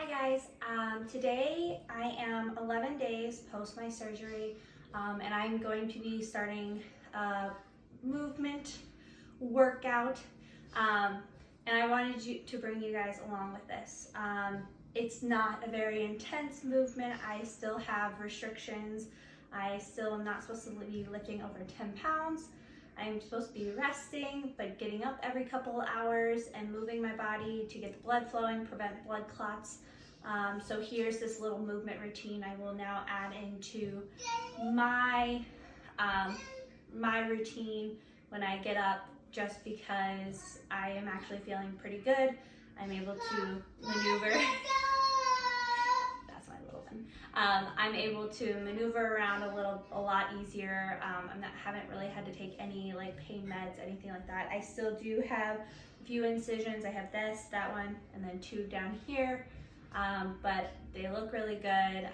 Hi guys, today I am 11 days post my surgery and I'm going to be starting a movement workout and I wanted to bring you guys along with this. It's not a very intense movement. I still have restrictions. I still am not supposed to be lifting over 10 pounds. I'm supposed to be resting, but getting up every couple of hours and moving my body to get the blood flowing, prevent blood clots. So here's this little movement routine I will now add into my routine when I get up, just because I am actually feeling pretty good. I'm able to maneuver. That's my little one. I'm able to maneuver around a lot easier. Haven't really had to take any like pain meds, anything like that. I still do have a few incisions. I have this, that one, and then two down here. But they look really good.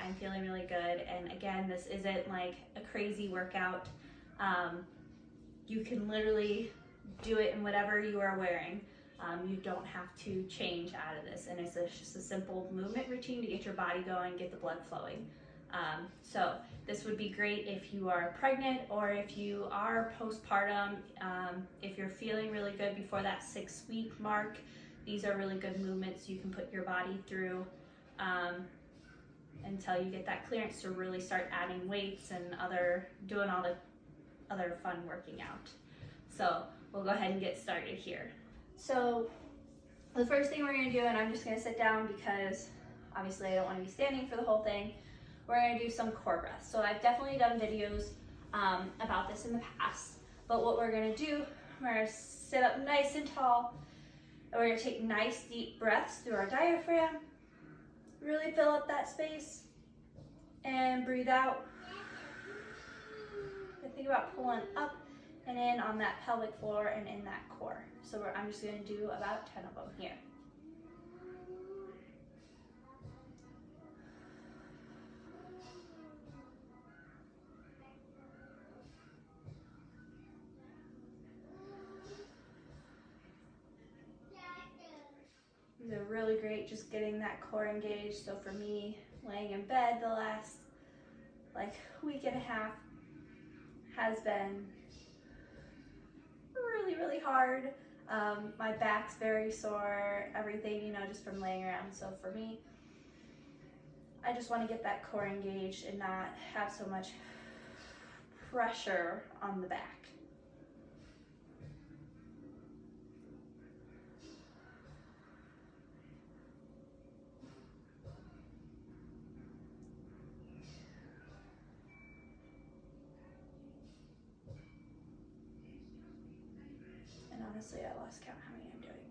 I'm feeling really good. And again, this isn't like a crazy workout. You can literally do it in whatever you are wearing. You don't have to change out of this. And it's just a simple movement routine to get your body going, get the blood flowing. So this would be great if you are pregnant or if you are postpartum. If you're feeling really good before that 6-week mark, these are really good movements you can put your body through until you get that clearance to really start adding weights and doing all the other fun working out. So we'll go ahead and get started here. So the first thing we're gonna do, and I'm just gonna sit down because obviously I don't wanna be standing for the whole thing, we're gonna do some core breaths. So I've definitely done videos about this in the past, but what we're gonna do, we're gonna sit up nice and tall, and we're gonna take nice deep breaths through our diaphragm, really fill up that space, and breathe out. And think about pulling up and in on that pelvic floor and in that core. So I'm just gonna do about 10 of them here. These are really great, just getting that core engaged. So for me, laying in bed the last week and a half has been really hard. My back's very sore, everything, just from laying around. So for me, I just want to get that core engaged and not have so much pressure on the back. Honestly, I lost count how many I'm doing.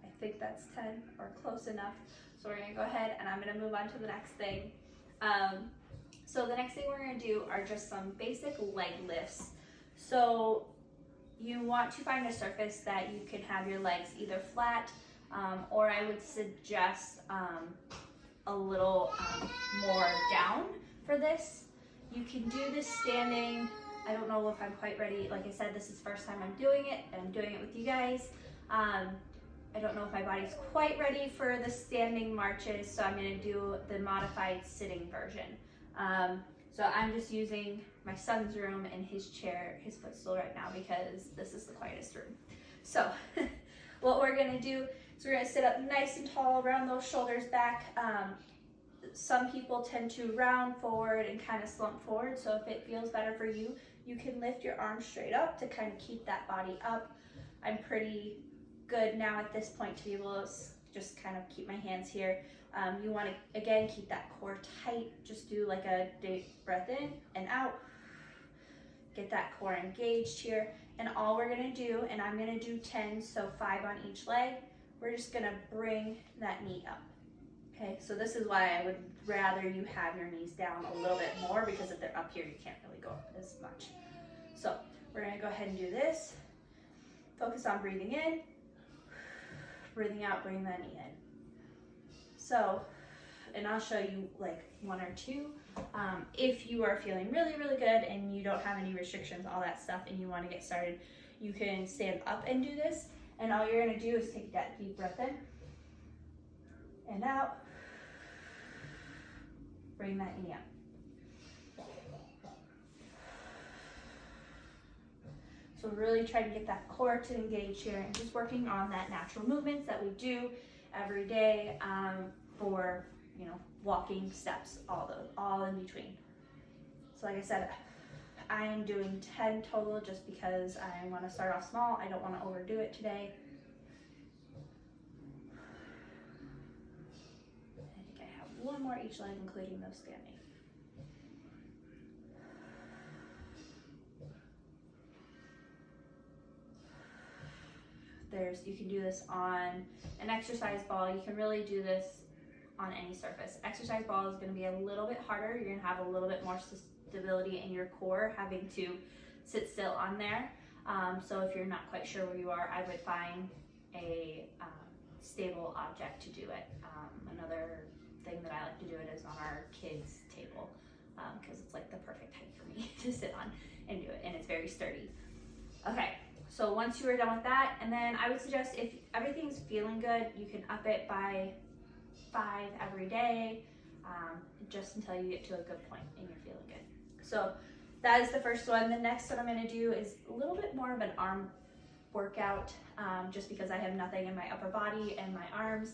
I think that's 10 or close enough. So we're gonna go ahead and I'm gonna move on to the next thing. So the next thing we're gonna do are just some basic leg lifts. So you want to find a surface that you can have your legs either flat, or I would suggest a little more down for this. You can do this standing. I don't know if I'm quite ready. Like I said, this is the first time I'm doing it, and I'm doing it with you guys. I don't know if my body's quite ready for the standing marches, so I'm gonna do the modified sitting version. So I'm just using my son's room and his chair, his footstool right now, because this is the quietest room. So what we're gonna do is we're gonna sit up nice and tall, round those shoulders back. Some people tend to round forward and kind of slump forward, so if it feels better for you, you can lift your arms straight up to kind of keep that body up. I'm pretty good now at this point to be able to just kind of keep my hands here. You want to, again, keep that core tight. Just do like a deep breath in and out. Get that core engaged here. And all we're gonna do, and I'm gonna do 10, so 5 on each leg, we're just gonna bring that knee up. Okay, so this is why I would rather you have your knees down a little bit more, because if they're up here, you can't really go up as much. So we're gonna go ahead and do this. Focus on breathing in, breathing out, bring that knee in. So, and I'll show you like 1 or 2. If you are feeling really good and you don't have any restrictions, all that stuff, and you wanna get started, you can stand up and do this. And all you're gonna do is take that deep breath in and out. Bring that knee up. So really try to get that core to engage here and just working on that natural movements that we do every day for, you know, walking, steps, all in between. So like I said, I am doing 10 total just because I want to start off small. I don't want to overdo it today. I think I have one more each leg, including those standing. You can do this on an exercise ball. You can really do this on any surface. Exercise ball is going to be a little bit harder. You're going to have a little bit more stability in your core, having to sit still on there. So if you're not quite sure where you are, I would find a stable object to do it. Another thing that I like to do it is on our kids' table, because it's like the perfect height for me to sit on and do it, and it's very sturdy. Okay. So once you are done with that, and then I would suggest if everything's feeling good, you can up it by 5 every day, just until you get to a good point and you're feeling good. So that is the first one. The next one I'm going to do is a little bit more of an arm workout, just because I have nothing in my upper body and my arms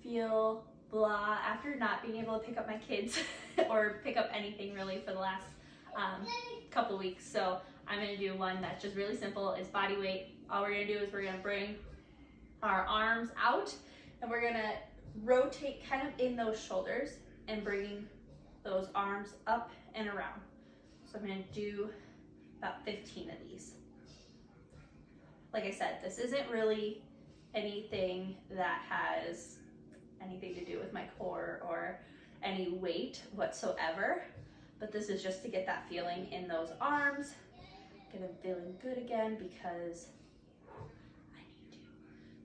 feel blah after not being able to pick up my kids or pick up anything really for the last couple weeks. So I'm going to do one that's just really simple. It's body weight. All we're going to do is we're going to bring our arms out and we're going to rotate kind of in those shoulders and bringing those arms up and around. So I'm going to do about 15 of these. Like I said, this isn't really anything that has anything to do with my core or any weight whatsoever, but this is just to get that feeling in those arms. Get them feeling good again because I need to.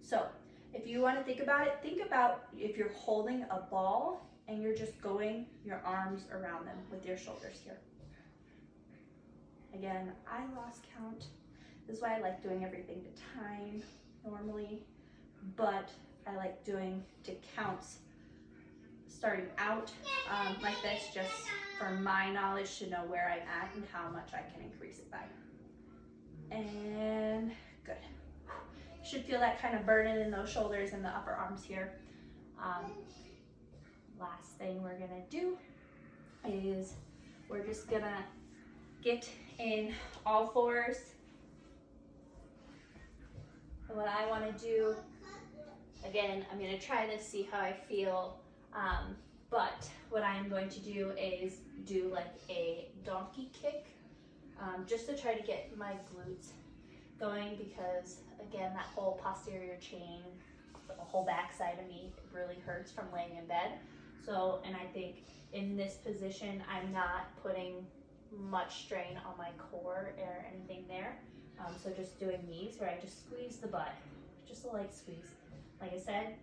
So if you want to think about if you're holding a ball and you're just going your arms around them with your shoulders here. Again, I lost count. This is why I like doing everything to time normally, but I like doing to counts starting out like this, just for my knowledge to know where I'm at and how much I can increase it by. And good. You should feel that kind of burning in those shoulders and the upper arms here. Last thing we're gonna do is we're just gonna get in all fours. And what I wanna do, again, I'm gonna try this, see how I feel, but what I am going to do is do like a donkey kick, just to try to get my glutes going, because again, that whole posterior chain, the whole back side of me really hurts from laying in bed. So, and I think in this position, I'm not putting much strain on my core or anything there. So just doing these where I just squeeze the butt, just a light squeeze. Like I said,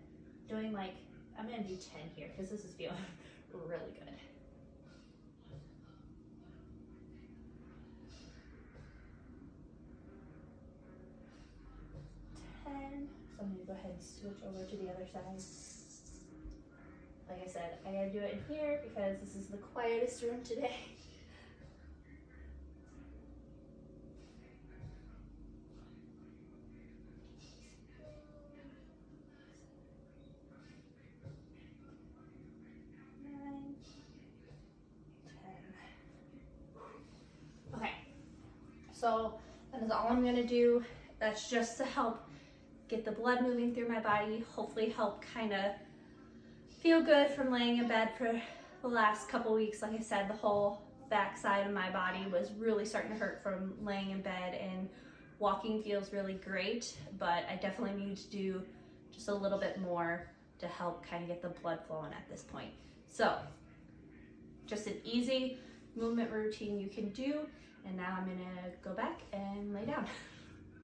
doing like, I'm gonna do 10 here because this is feeling really good. 10. So I'm gonna go ahead and switch over to the other side. Like I said, I gotta do it in here because this is the quietest room today. So that is all I'm gonna do. That's just to help get the blood moving through my body, hopefully help kind of feel good from laying in bed for the last couple weeks. Like I said, the whole back side of my body was really starting to hurt from laying in bed, and walking feels really great, but I definitely need to do just a little bit more to help kind of get the blood flowing at this point. So just an easy movement routine you can do. And now I'm gonna go back and lay down.